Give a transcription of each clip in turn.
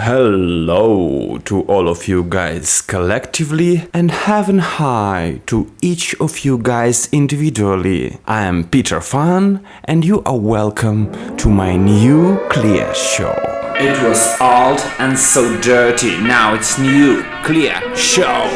Hello to all of you guys collectively and heaven high to each of you guys individually. I am Peter Fan and you are welcome to my new clear show. It was old and so dirty, now it's new, clear show.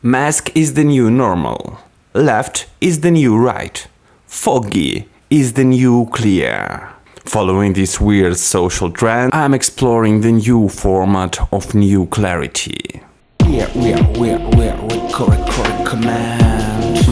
Mask is the new normal. Left is the new right. Foggy is the new clear. Following this weird social trend, I'm exploring the new format of new clarity.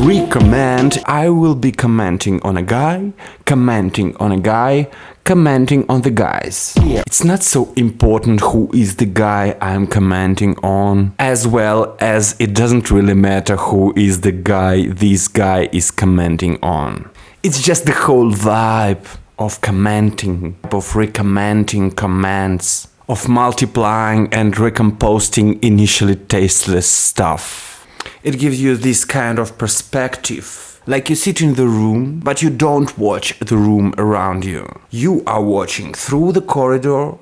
ReComment. I will be commenting on a guy, commenting on a guy, commenting on the guys. It's not so important who is the guy I'm commenting on, as well as it doesn't really matter who is the guy this guy is commenting on. It's just the whole vibe of commenting, of recommenting comments, of multiplying and recomposting initially tasteless stuff. It gives you this kind of perspective, like you sit in the room, but you don't watch the room around you. You are watching through the corridor,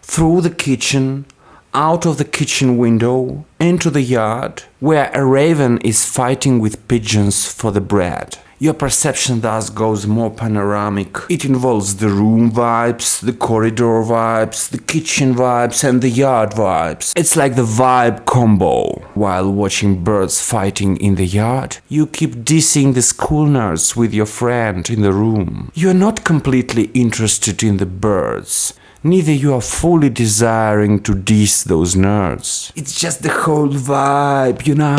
through the kitchen, out of the kitchen window, into the yard, where a raven is fighting with pigeons for the bread. Your perception thus goes more panoramic. It involves the room vibes, the corridor vibes, the kitchen vibes and the yard vibes. It's like the vibe combo. While watching birds fighting in the yard, you keep dissing the school nurse with your friend in the room. You're not completely interested in the birds. Neither you are fully desiring to diss those nerds. It's just the whole vibe, you know?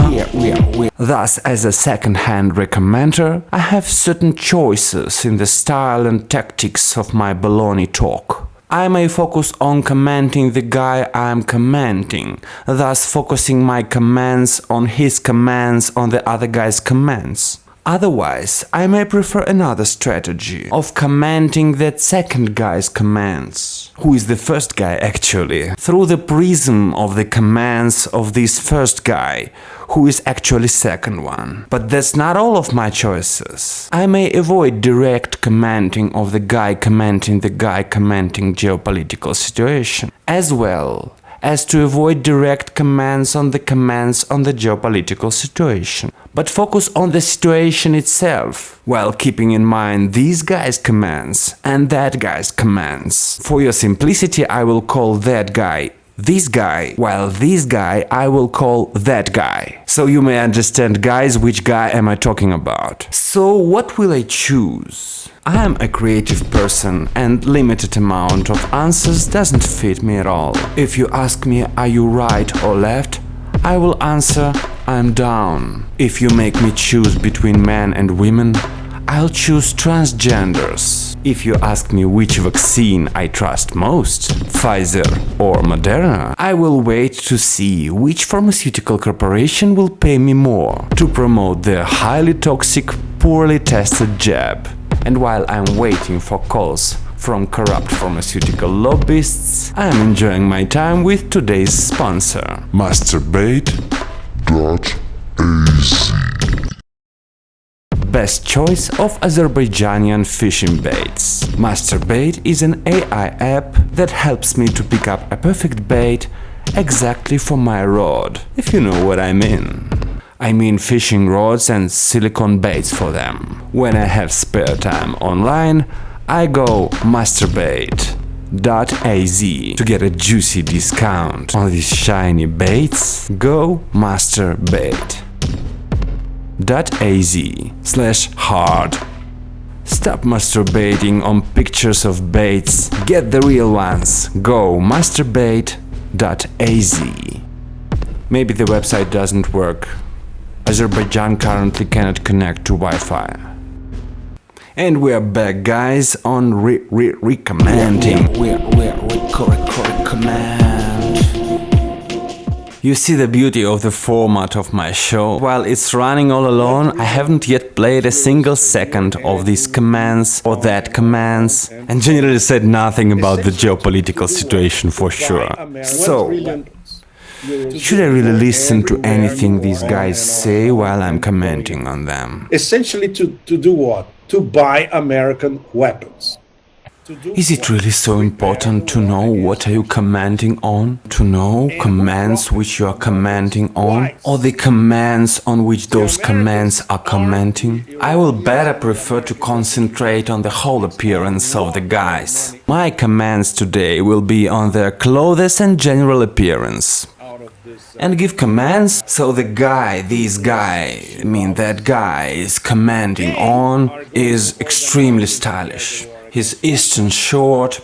Thus, as a second-hand recommender, I have certain choices in the style and tactics of my baloney talk. I may focus on commenting the guy I'm commenting, thus focusing my comments on his comments on the other guy's comments. Otherwise, I may prefer another strategy of commenting that second guy's comments, who is the first guy actually, through the prism of the comments of this first guy, who is actually second one. But that's not all of my choices. I may avoid direct commenting of the guy commenting geopolitical situation, as well as to avoid direct comments on the geopolitical situation, but focus on the situation itself, while keeping in mind these guys' comments and that guy's comments. For your simplicity, I will call that guy this guy, while this guy I will call that guy. So you may understand, guys, which guy am I talking about. So what will I choose? I am a creative person and limited amount of answers doesn't fit me at all. If you ask me, are you right or left? I will answer, I'm down. If you make me choose between men and women, I'll choose transgenders. If you ask me which vaccine I trust most, Pfizer or Moderna, I will wait to see which pharmaceutical corporation will pay me more to promote their highly toxic, poorly tested jab. And while I'm waiting for calls from corrupt pharmaceutical lobbyists, I'm enjoying my time with today's sponsor, Masturbate.az. Best choice of Azerbaijani fishing baits. Masturbate is an AI app that helps me to pick up a perfect bait exactly for my rod, if you know what I mean. I mean fishing rods and silicone baits for them. When I have spare time online, I go masturbate.az to get a juicy discount on these shiny baits. Go masturbate.az/hard. Stop masturbating on pictures of baits, get the real ones. Go masturbate.az. Maybe the website doesn't work. Azerbaijan currently cannot connect to Wi-Fi. And we are back, guys, on recommending. You see the beauty of the format of my show. While it's running all alone, I haven't yet played a single second of these commands or that commands, and generally said nothing about the geopolitical situation for sure. So, should I really listen to anything these guys say while I'm commenting on them? Essentially to do what? To buy American weapons. Is it really so important to know what are you commenting on? To know commands which you are commenting on? Or the commands on which those commands are commenting? I will better prefer to concentrate on the whole appearance of the guys. My commands today will be on their clothes and general appearance. And give commands so the guy, that guy is commenting on is extremely stylish. He's Eastern short,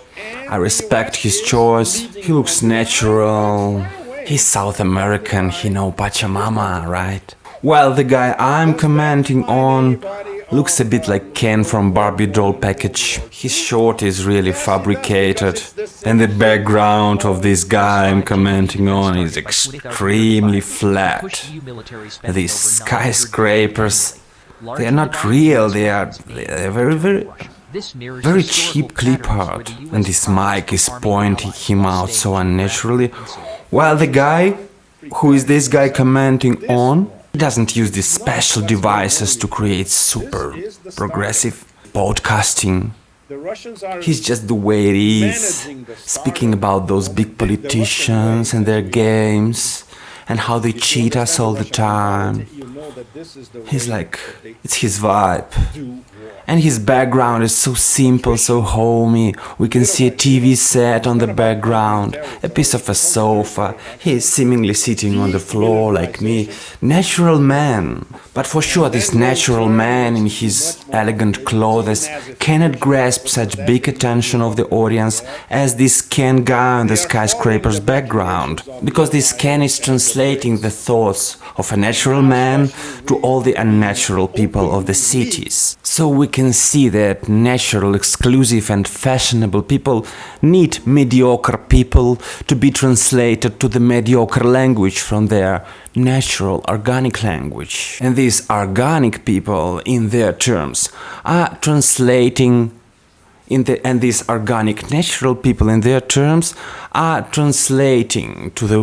I respect his choice, he looks natural, he's South American, he know Pachamama, right? Well, the guy I'm commenting on looks a bit like Ken from Barbie doll package. His short is really fabricated, and the background of this guy I'm commenting on is extremely flat. These skyscrapers, they are not real, they are very cheap clip art, and this mic is pointing him out so unnaturally. While the guy, who is this guy commenting on, doesn't use these special devices to create super progressive podcasting. He's just the way it is, speaking about those big politicians and their games and how they cheat us all the time. He's like, it's his vibe. And his background is so simple, so homey. We can see a TV set on the background, a piece of a sofa. He is seemingly sitting on the floor like me. Natural man. But for sure this natural man in his elegant clothes cannot grasp such big attention of the audience as this Ken guy on the skyscraper's background. Because this Ken is translating the thoughts of a natural man to all the unnatural people of the cities. So we can see that natural, exclusive and fashionable people need mediocre people to be translated to the mediocre language from their natural, organic language. And these organic people, in their terms, are translating and these organic, natural people, in their terms, are translating to the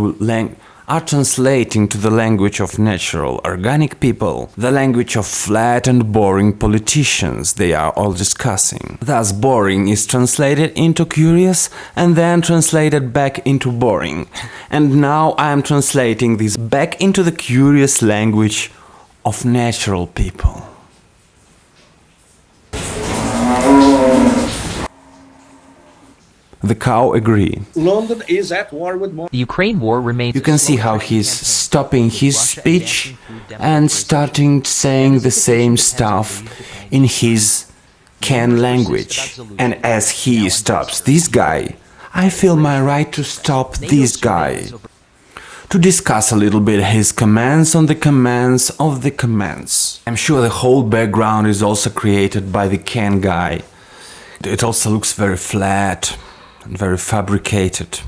language of natural, organic people, the language of flat and boring politicians they are all discussing. Thus, boring is translated into curious and then translated back into boring. And now I am translating this back into the curious language of natural people. The cow agree. London is at war with Moscow. The Ukraine war remains. You can see how he's stopping his speech and starting saying the same stuff in his Ken language. And as he stops this guy, I feel my right to stop this guy. To discuss a little bit his commands on the commands of the commands. I'm sure the whole background is also created by the Ken guy. It also looks very flat and very fabricated.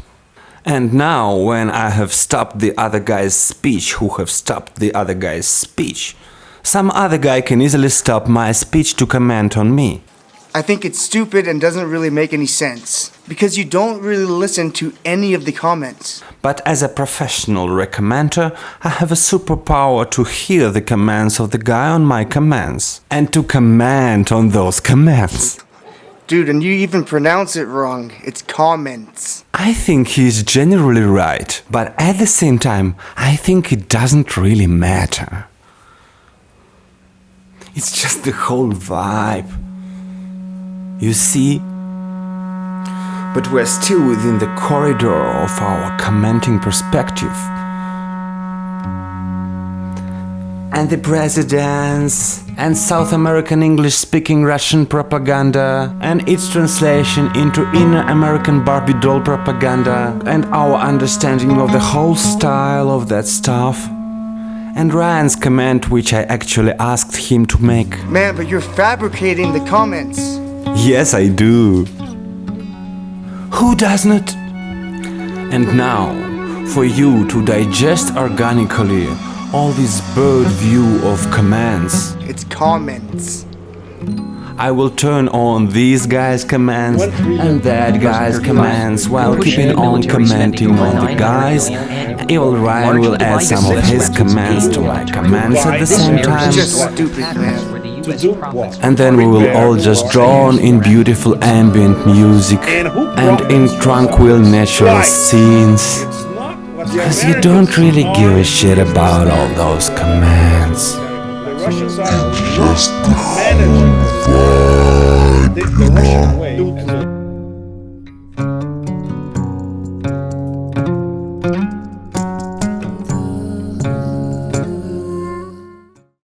And now, when I have stopped the other guy's speech, some other guy can easily stop my speech to comment on me. I think it's stupid and doesn't really make any sense, because you don't really listen to any of the comments. But as a professional recommender, I have a superpower to hear the commands of the guy on my commands, and to comment on those commands. Dude, and you even pronounce it wrong. It's comments. I think he's generally right, but at the same time, I think it doesn't really matter. It's just the whole vibe. You see? But we're still within the corridor of our commenting perspective. And the presidents, and South American English-speaking Russian propaganda, and its translation into inner American Barbie doll propaganda, and our understanding of the whole style of that stuff. And Ryan's comment, which I actually asked him to make. Man, but you're fabricating the comments. Yes, I do. Who doesn't? And now, for you to digest organically all this bird view of commands, It's comments. I will turn on these guys' commands and that guy's commands while keeping on commenting on the guys. Evil Ryan will add some of his commands to my commands at the same time. Just stupid, man. to do what? And then we will all just drown in beautiful ambient music and in tranquil natural scenes. It's not what the Because you Americans don't really want. give a shit about all those commands. The Russians are not managing.